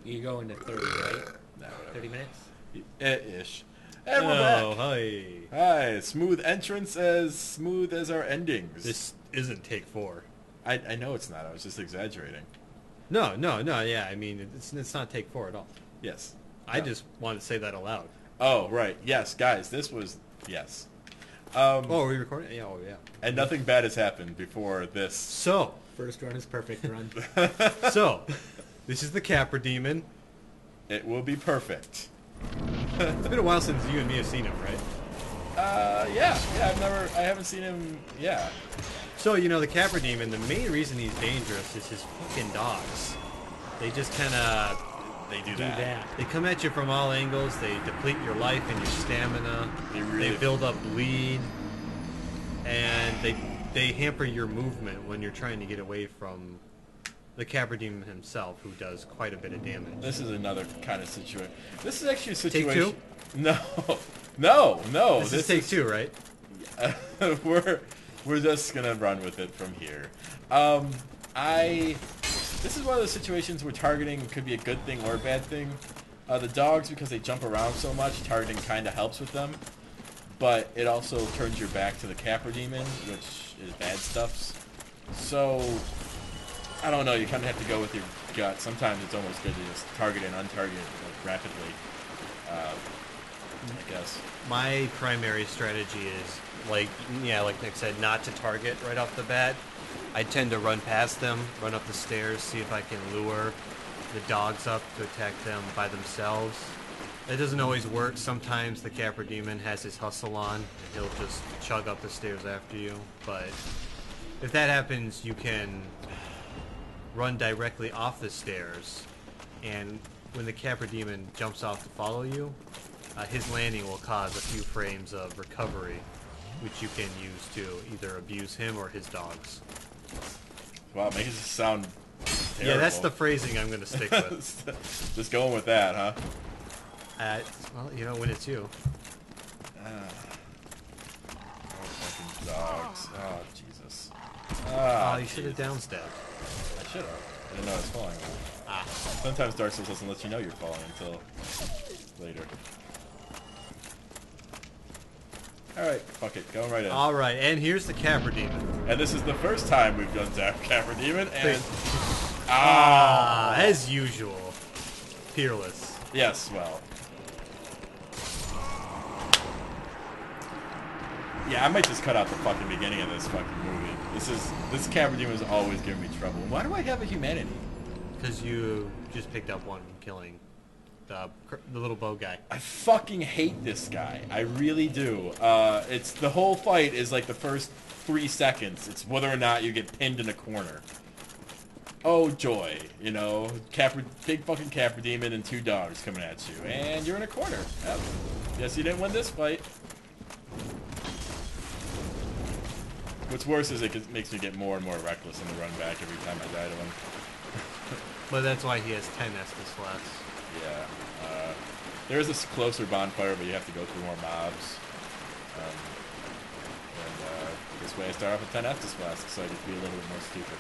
You go into 30, right? Nah, 30 minutes? Ish. And we're back. Hi. Hi. Smooth entrance, as smooth as our endings. This isn't take 4. I know it's not. I was just exaggerating. No, yeah, I mean, it's not take 4 at all. Yes. I No. just wanted to say that aloud. Oh, right. Yes, guys, this was... Yes. Oh, are we recording? Yeah, oh, yeah. And nothing bad has happened before this. So, First run is perfect run. this is the Capra Demon. It will be perfect. It's been a while since you and me have seen him, right? Yeah, I haven't seen him, yeah. So, the Capra Demon, the main reason he's dangerous is his fucking dogs. They just kind of... They do Do that. that. They come at you from all angles. They deplete your life and your stamina. They build up bleed. And they hamper your movement when you're trying to get away from the Capra Demon himself, who does quite a bit of damage. This is another kind of situation. This is actually a situation... Take 2? No. This is take 2, right? We're just gonna run with it from here. This is one of those situations where targeting could be a good thing or a bad thing. The dogs, because they jump around so much, targeting kind of helps with them. But it also turns your back to the Capra Demon, which is bad stuffs. So, I don't know, you kind of have to go with your gut. Sometimes it's almost good to just target and untarget like, rapidly, I guess. My primary strategy is, like Nick said, not to target right off the bat. I tend to run past them, run up the stairs, see if I can lure the dogs up to attack them by themselves. That doesn't always work. Sometimes the Capra Demon has his hustle on, and he'll just chug up the stairs after you. But if that happens, you can run directly off the stairs, and when the Capra Demon jumps off to follow you, his landing will cause a few frames of recovery, which you can use to either abuse him or his dogs. Wow, it makes it sound terrible. Yeah, that's the phrasing I'm going to stick with. Just going with that, huh? Well, when it's you. Oh, fucking dogs. Oh, Jesus. Oh, you should have downstepped. I should have. I didn't know I was falling. Sometimes Darksouls doesn't let you know you're falling until later. Alright, fuck it. Going right in. Alright, and here's the Capra Demon. And this is the first time we've done Capra Demon, and... As usual. Peerless. Yes, well. Yeah, I might just cut out the fucking beginning of this fucking movie. This Capra Demon is always giving me trouble. Why do I have a humanity? Because you just picked up one from killing the little bow guy. I fucking hate this guy. I really do. It's the whole fight is like the first 3 seconds. It's whether or not you get pinned in a corner. Oh joy, big fucking Capra Demon and 2 dogs coming at you, and you're in a corner. Yep. Guess you didn't win this fight. What's worse is it makes me get more and more reckless in the run back every time I die to him. But that's why he has 10 Estus left. Yeah. There is a closer bonfire, but you have to go through more mobs. This way I start off with 10 Estus flasks, so I get to be a little bit more stupid.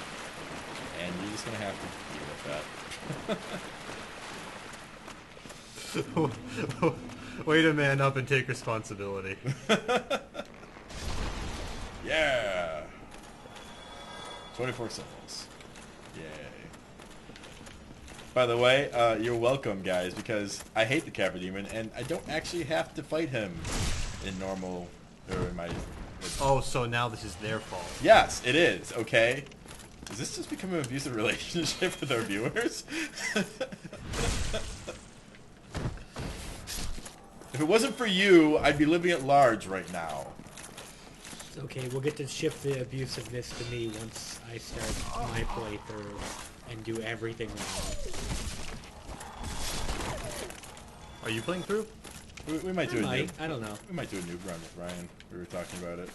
And you're just going to have to deal with that. Way to man up and take responsibility. Yeah! 24 seconds. Yay. By the way, you're welcome, guys, because I hate the Capra Demon, and I don't actually have to fight him in normal, or in my... Oh, so now this is their fault. Yes, it is, okay? Is this just becoming an abusive relationship with our viewers? If it wasn't for you, I'd be living at large right now. Okay, we'll get to shift the abusiveness to me once I start my playthrough and do everything wrong. Are you playing through? We might do a noob. I don't know. We might do a noob run with Ryan. We were talking about it.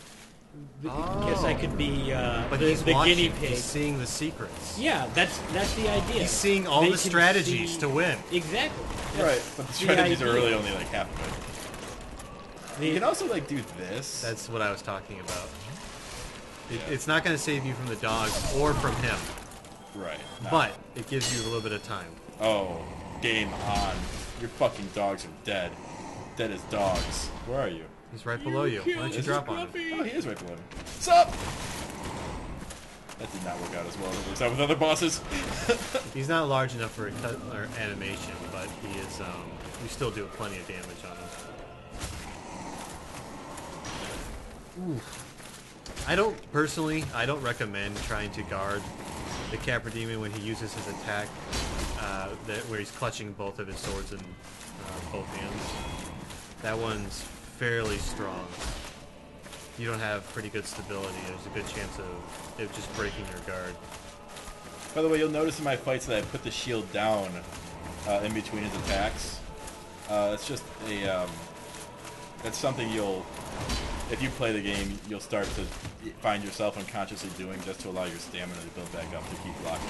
I guess I could be But the he's watching, guinea pig. He's seeing the secrets. Yeah, that's the idea. He's seeing all They the can strategies see- to win. Exactly. Right, but the strategies are idea. really only like half of it. You can also like do this. That's what I was talking about. Yeah. It's not going to save you from the dogs or from him, right. but it gives you a little bit of time. Oh, Game on. Your fucking dogs are dead. Dead as dogs. Where are you? He's right below you. Why don't you drop on him? Oh, he is right below me. What's up? That did not work out as well as it works out with other bosses. He's not large enough for a cut or animation, but he is. We still do plenty of damage on him. Ooh. I don't recommend trying to guard the Capra Demon when he uses his attack, where he's clutching both of his swords in both hands. That one's fairly strong. You don't have pretty good stability. There's a good chance of it just breaking your guard. By the way, you'll notice in my fights that I put the shield down in between his attacks. It's just a that's something if you play the game, you'll start to find yourself unconsciously doing just to allow your stamina to build back up to keep blocking.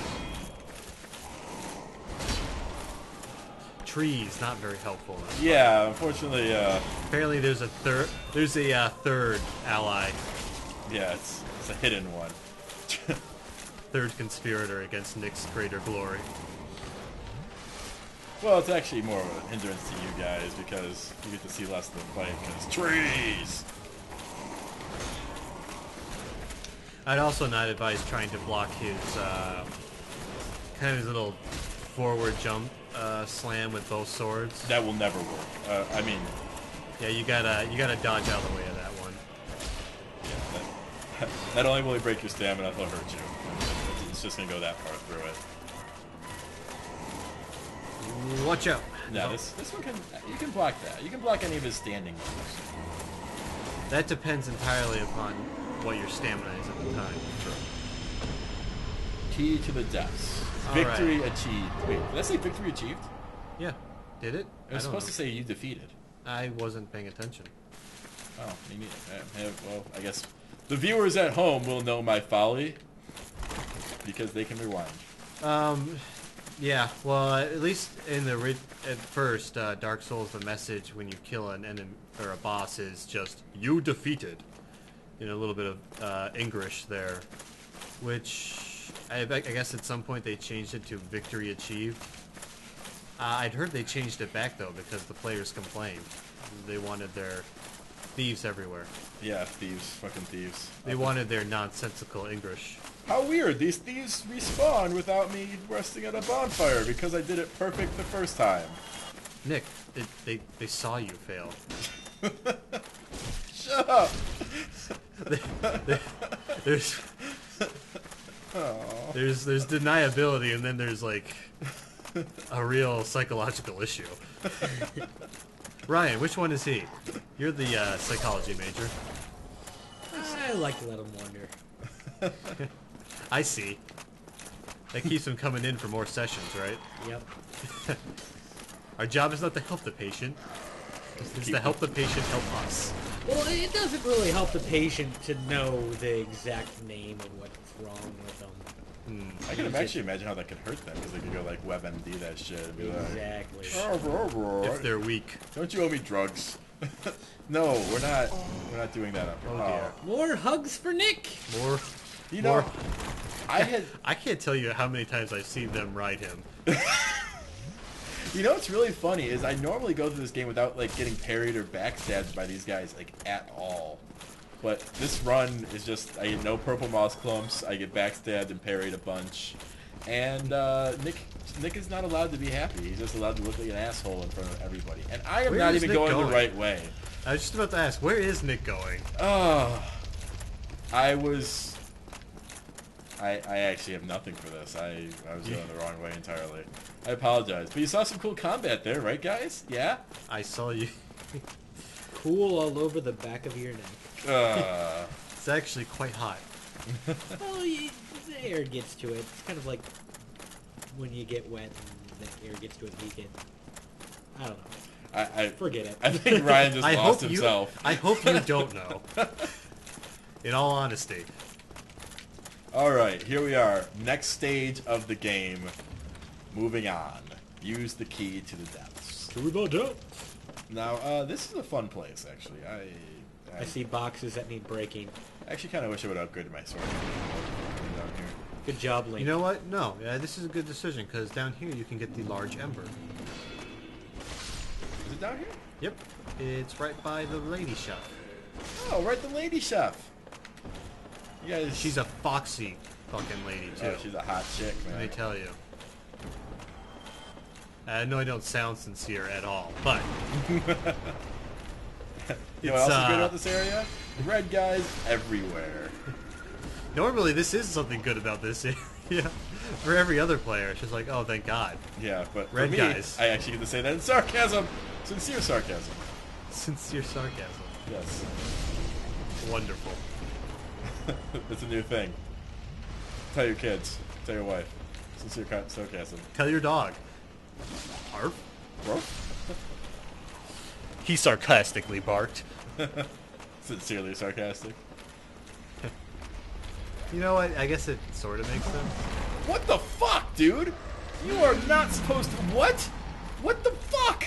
Trees, not very helpful. Yeah, unfortunately. Apparently, there's a third ally. Yeah, it's a hidden one. Third conspirator against Nick's greater glory. Well, it's actually more of a hindrance to you guys because you get to see less of the fight because trees. I'd also not advise trying to block his kind of his little forward jump slam with both swords. That will never work. I mean, yeah, you gotta dodge out of the way of that one. Yeah, that only will break your stamina. It'll hurt you. It's just gonna go that far through it. Watch out. Yeah, this one you can block that. You can block any of his standing moves. That depends entirely upon what your stamina is at the time. True. Key to the depths. All Victory right. achieved. Wait, did I say victory achieved? Yeah. Did it? It was supposed to say you defeated. I wasn't paying attention. Oh, me neither. Well, I guess the viewers at home will know my folly because they can rewind. Yeah. Well, at least in the at first, Dark Souls, the message when you kill an enemy or a boss is just "you defeated." You know, a little bit of English there, which I guess at some point they changed it to victory achieved. I'd heard they changed it back though because the players complained. They wanted their thieves everywhere. Yeah, thieves, fucking thieves. They wanted their nonsensical English. How weird! These thieves respawn without me resting at a bonfire because I did it perfect the first time. Nick, they saw you fail. Shut up! There's deniability, and then there's like a real psychological issue. Ryan, which one is he? You're the psychology major. I like to let him wonder. I see. That keeps him coming in for more sessions, right? Yep. Our job is not to help the patient. It's to help the patient help us. Well, it doesn't really help the patient to know the exact name of what's wrong with them. I can actually imagine how that could hurt them because they could go like WebMD that shit and be Exactly. like, If they're weak. don't you owe me drugs? No, we're not doing that up here. Oh dear. More hugs for Nick. More. You know, More. I can't tell you how many times I've seen them ride him. You know what's really funny is I normally go through this game without like getting parried or backstabbed by these guys like at all. But this run is just, I get no purple moss clumps, I get backstabbed and parried a bunch. And Nick is not allowed to be happy. He's just allowed to look like an asshole in front of everybody. And I am Where not is even Nick going going? the right way. I was just about to ask, where is Nick going? I actually have nothing for this. I was going the wrong way entirely. I apologize. But you saw some cool combat there, right guys? Yeah? I saw you. Cool all over the back of your neck. It's actually quite hot. Well, the air gets to it. It's kind of like when you get wet and the air gets to it and you get... I don't know. I Forget it. I think Ryan just lost himself. I hope you don't know. In all honesty. Alright, here we are. Next stage of the game. Moving on. Use the key to the depths. To the depths. Now, this is a fun place, actually. I see boxes that need breaking. I actually kind of wish I would have upgraded my sword. Down here. Good job, Link. You know what? No, this is a good decision because down here you can get the large ember. it down here? Yep. It's right by the lady chef. Oh, right, the lady chef. You guys... She's a foxy fucking lady, too. Oh, she's a hot chick, man. Let me tell you. I know I don't sound sincere at all, but... You know what else is good about this area? Red guys everywhere. Normally, this is something good about this area. For every other player, it's just like, oh, thank God. Yeah, but Red for me, guys. I actually get to say that in sarcasm. Sincere sarcasm. Sincere sarcasm. Yes. Wonderful. It's a new thing. Tell your kids. Tell your wife. Sincere sarcasm. Tell your dog. Arf. Bro? He sarcastically barked. Sincerely sarcastic. You know what? I guess it sort of makes sense. What the fuck, dude? You are not supposed to... What? What the fuck?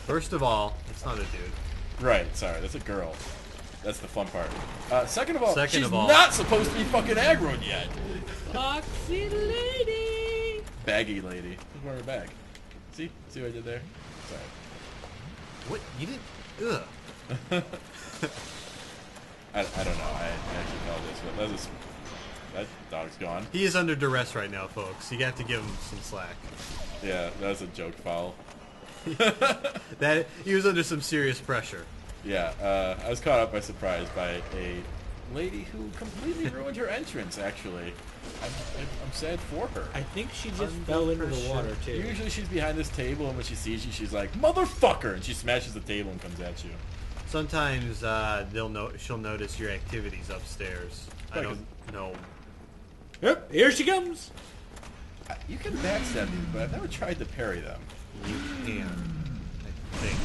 First of all, it's not a dude. Right, sorry, that's a girl. That's the fun part. Second of all, she's all, not supposed to be fucking aggroed yet. Foxy lady. Baggy lady. Who's wearing a bag? See? See what I did there? Sorry. What? You didn't... Ugh. I don't know. I actually know this, but that dog's gone. He is under duress right now, folks. You have to give him some slack. Yeah, that was a joke foul. That he was under some serious pressure. Yeah, I was caught up by surprise by a lady who completely ruined her entrance, actually. I'm sad for her. I think she just fell into the water, too. Usually she's behind this table, and when she sees you, she's like, "Motherfucker!" and she smashes the table and comes at you. Sometimes she'll notice your activities upstairs. I don't know. Yep, here she comes. You can backstab me, but I've never tried to parry them. You can, I think.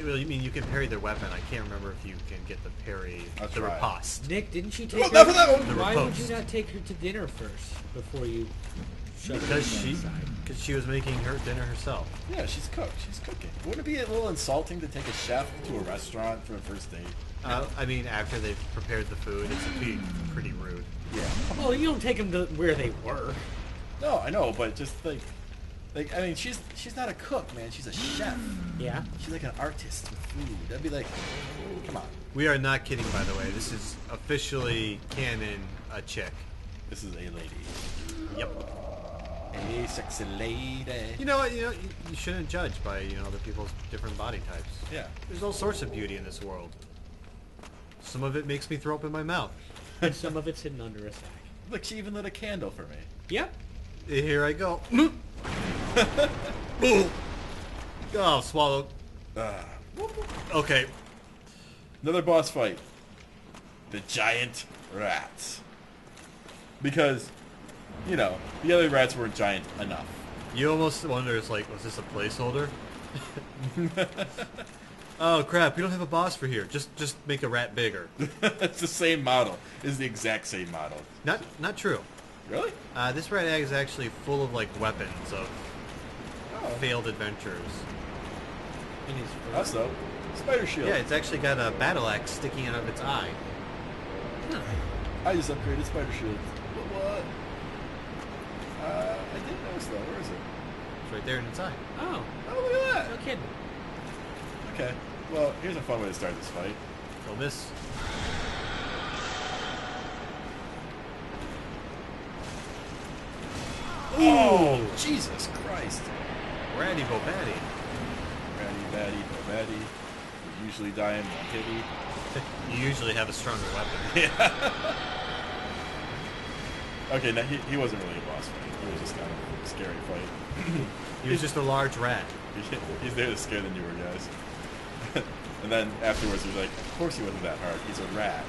Well, you mean you can parry their weapon? I can't remember if you can get the parry, the riposte. Nick, didn't you take her? Not for that one. Why would you not take her to dinner first before you shut her inside? Because she was making her dinner herself. Yeah, she's cooked. She's cooking. Wouldn't it be a little insulting to take a chef to a restaurant for a first date? I mean, after they've prepared the food, it's pretty rude. Yeah. Well, you don't take them to where they were. No, I know, but just like I mean, she's not a cook, man. She's a chef. Yeah. She's like an artist with food. That'd be like, come on. We are not kidding, by the way. This is officially canon a chick. This is a lady. Yep. A sexy lady. You know what? You shouldn't judge by other people's different body types. Yeah. There's all sorts of beauty in this world. Some of it makes me throw up in my mouth. And some of it's hidden under a sack. Look, she even lit a candle for me. Yep. Here I go. Oh, swallowed. Okay. Another boss fight. The giant rats. Because, the other rats weren't giant enough. You almost wonder, it's like, was this a placeholder? Oh crap! We don't have a boss for here. Just make a rat bigger. It's the same model. It's the exact same model. Not true. Really? This rat is actually full of weapons of failed adventures. In his Us though. Spider shield. Yeah, it's actually got a battle axe sticking out of its eye. Huh. I just upgraded spider shield. What? I didn't notice though. Where is it? It's right there in its eye. Oh. Oh, look at that. No kidding. Okay. Well, here's a fun way to start this fight. Don't miss. Oh, Jesus Christ. Ratty Bobatty. Ratty, batty, batty. We usually die in one hitty. You usually have a stronger weapon. Yeah. Okay, now he wasn't really a boss fight. He was just kind of a scary fight. He was just a large rat. He's there to scare the newer guys. And then afterwards he's like, of course he wasn't that hard. He's a rat.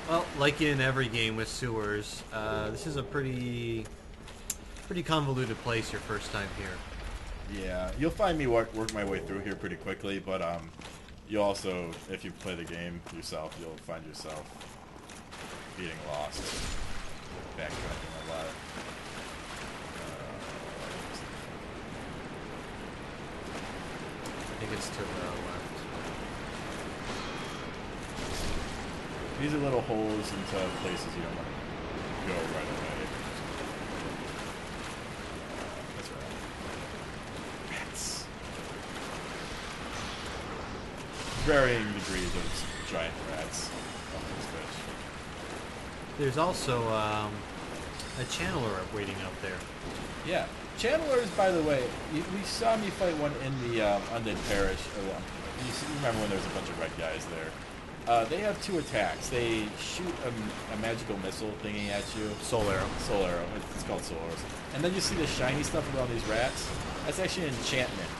Well, like in every game with sewers, this is a pretty convoluted place your first time here. Yeah, you'll find me work my way through here pretty quickly, but you'll also, if you play the game yourself, you'll find yourself getting lost, backtracking a lot. I think it's to the left. These are little holes into places you don't want to go right away. varying degrees of giant rats on this fish. There's also a channeler waiting out there. Yeah. Channelers, by the way, we saw me fight one in the Undead Parish. You remember when there was a bunch of red guys there. They have 2 attacks. They shoot a magical missile thingy at you. Soul arrow. Soul arrow. It's called soul arrows. And then you see the shiny stuff around these rats. That's actually an enchantment.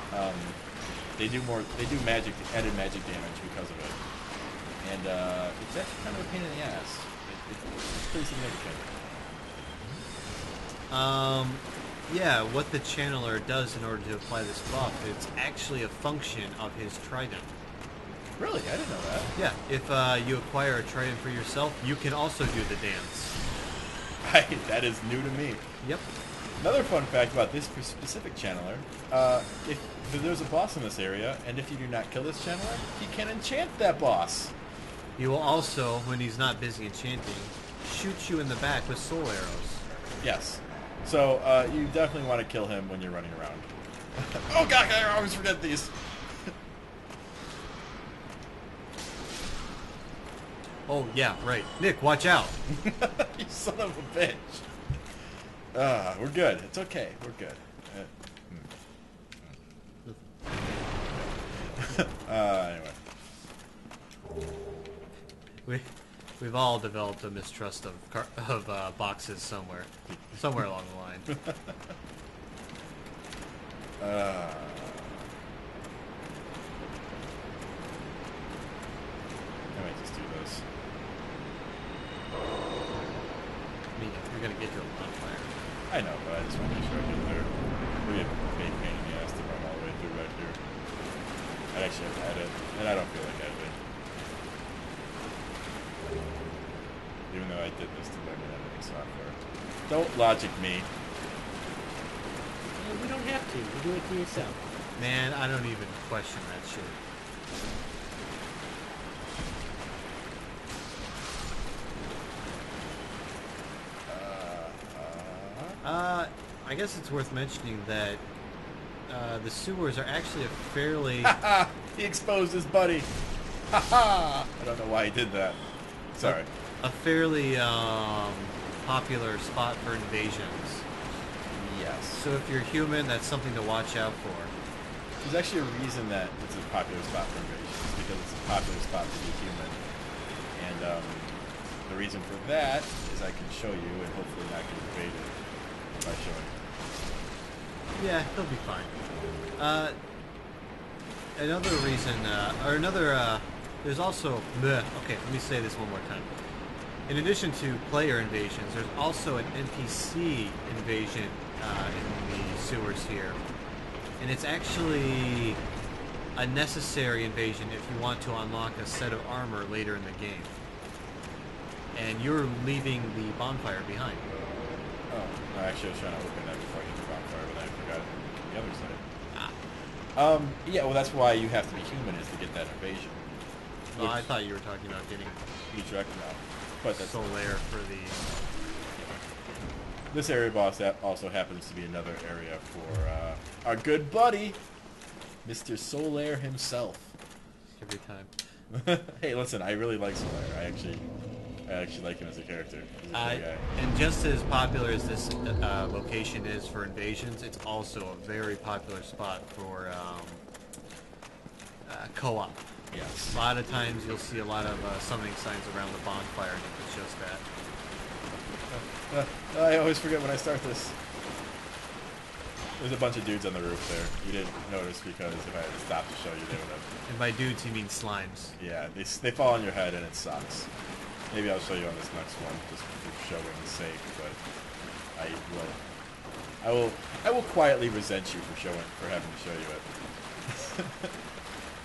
They do magic, added magic damage because of it. And it's actually kind of a pain in the ass. It's pretty significant. Yeah, what the channeler does in order to apply this buff, it's actually a function of his trident. Really? I didn't know that. Yeah, if you acquire a trident for yourself, you can also do the dance. Right, that is new to me. Yep. Another fun fact about this specific channeler, if there's a boss in this area, and if you do not kill this channeler, he can enchant that boss. He will also, when he's not busy enchanting, shoot you in the back with soul arrows. Yes. So, you definitely want to kill him when you're running around. Oh god, I always forget these. Oh, yeah, right. Nick, watch out. You son of a bitch. We're good. It's okay. We're good. Anyway. We've all developed a mistrust of boxes somewhere along the line. I might just do this. I mean, you're gonna get to a bonfire. I know, but I just want to make sure I get there. It'd be a big pain in the ass to run all the way through right here. I'd actually have to edit, and I don't feel like editing. Even though I did this to learn editing software. Don't logic me. Well, we don't have to. You do it to yourself. Man, I don't even question that shit. I guess it's worth mentioning that the sewers are actually a fairly... He exposed his buddy. I don't know why he did that. Sorry. A fairly popular spot for invasions. Yes. So if you're human, that's something to watch out for. There's actually a reason that it's a popular spot for invasions, because it's a popular spot to be human. And the reason for that is I can show you and hopefully not get invaded by showing you. Yeah, he'll be fine. Another reason, there's also... Okay, let me say this one more time. In addition to player invasions, there's also an NPC invasion in the sewers here. And it's actually a necessary invasion if you want to unlock a set of armor later in the game. And you're leaving the bonfire behind. Oh, no, actually I was trying to open that before I get to the bonfire, but I forgot the other side. Yeah, well that's why you have to be human, is to get that invasion. Oh, I thought you were talking about getting Utrecht now. But that's Solaire for the... This area boss also happens to be another area for our good buddy, Mr. Solaire himself. Every time. Hey, listen, I really like Solaire. I actually like him as a character. He's a cool guy. And just as popular as this location is for invasions, it's also a very popular spot for co-op. Yes. A lot of times you'll see a lot of summoning signs around the bonfire, and it's just that. I always forget when I start this. There's a bunch of dudes on the roof there. You didn't notice because if I had to stop to show you, they would have... And by dudes, he means slimes. Yeah, they fall on your head and it sucks. Maybe I'll show you on this next one, just for showing's sake, but I will quietly resent you for having to show you it.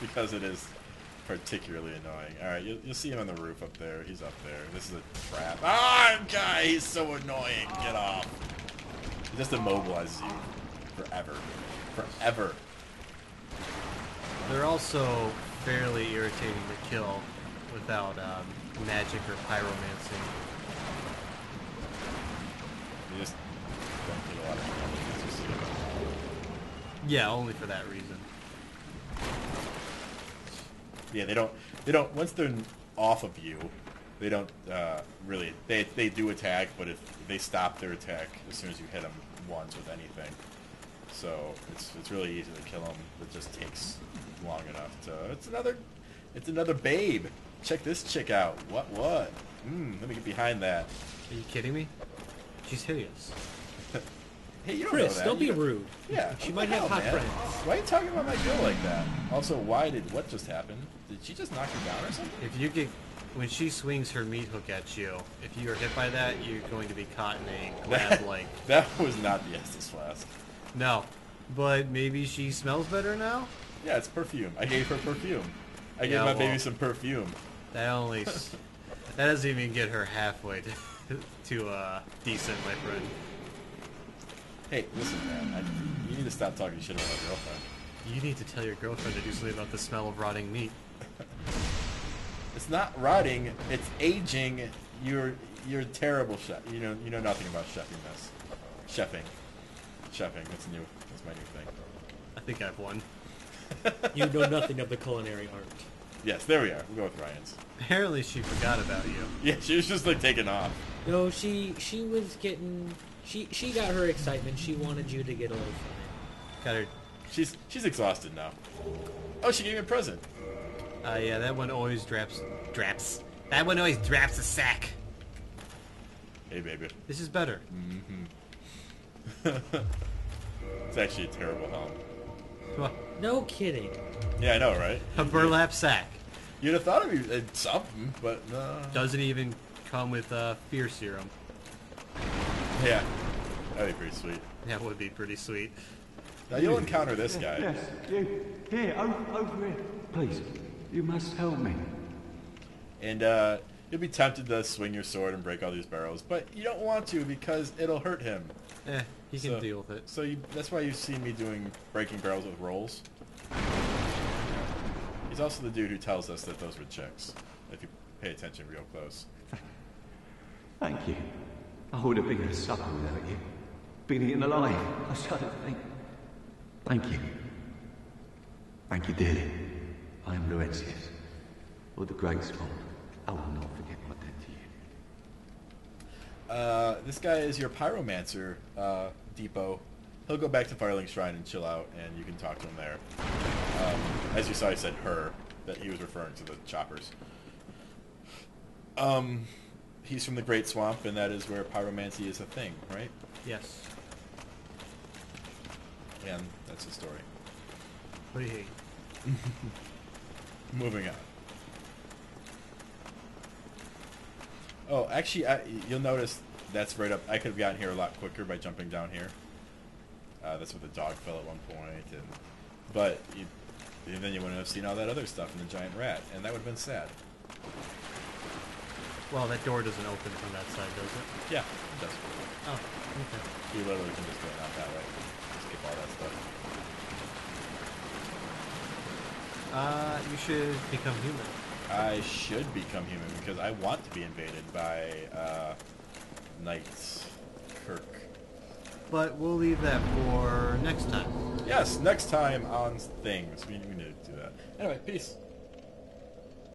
Because it is particularly annoying. Alright, you'll see him on the roof up there. He's up there. This is a trap. Ah, guy, he's so annoying. Get off. He just immobilizes you forever. Forever. They're also fairly irritating to kill without magic or pyromancy. You just don't get a lot of damage as you see him. Yeah, only for that reason. Yeah, they don't. Once they're off of you, they don't really. They do attack, but if they stop their attack as soon as you hit them once with anything, so it's really easy to kill them. It just takes long enough to. It's another babe. Check this chick out. What? Let me get behind that. Are you kidding me? She's hideous. Hey, you don't Chris, know that. don't be rude. Yeah, She what might the have hell, hot man? friends. Why are you talking about my girl like that? Also, what just happened? Did she just knock you down or something? If you get, when she swings her meat hook at you, if you are hit by that, you're going to be caught in a grab like. That was not the Estus flask. No, but maybe she smells better now. Yeah, it's perfume. I gave her perfume. I gave Yeah, my well, baby some perfume. That only, that doesn't even get her halfway to decent, my friend. Hey, listen, man. You need to stop talking shit about my girlfriend. You need to tell your girlfriend to do something about the smell of rotting meat. It's not rotting. It's aging. You're a terrible chef. You know nothing about chefing. Chefing. That's new. That's my new thing. I think I've won. You know nothing of the culinary art. Yes, there we are. We'll go with Ryan's. Apparently she forgot about you. Yeah, she was just like taking off. No, she was getting. She got her excitement. She wanted you to get a little fun. Got her. She's exhausted now. Oh, she gave me a present. Yeah, that one always draps. That one always draps a sack. Hey, baby. This is better. It's actually a terrible helm. Well, No kidding. Yeah, I know, right? a burlap sack. You'd have thought it'd be something, but no. Doesn't even come with fear serum. Yeah, that'd be pretty sweet. That would be pretty sweet. Now you'll encounter this guy. Yes, you. Here, over here. Please, you must help me. And you'll be tempted to swing your sword and break all these barrels, but you don't want to because it'll hurt him. He can deal with it. So that's why you see me breaking barrels with rolls. He's also the dude who tells us that those were chicks, if you pay attention real close. Thank you. I would have been a supper without you. Been eaten alive. I shudder to think. Thank you. Thank you dearly. I am Laurentius, or the Great Swan. I will not forget my debt to you. This guy is your pyromancer, Depot. He'll go back to Firelink Shrine and chill out, and you can talk to him there. As you saw, he said her, that he was referring to the choppers. He's from the Great Swamp, and that is where pyromancy is a thing, right? Yes. And that's the story. What do you hate? Moving on. Oh, actually, you'll notice that's right up. I could have gotten here a lot quicker by jumping down here. That's where the dog fell at one point, but then you wouldn't have seen all that other stuff and the giant rat, and that would have been sad. Well, that door doesn't open from that side, does it? Yeah, it does. Oh, okay. You literally can just go out that way. Skip all that stuff. You should become human. I should become human because I want to be invaded by Knights Kirk. But we'll leave that for next time. Yes, next time on Things. We need to do that. Anyway, peace.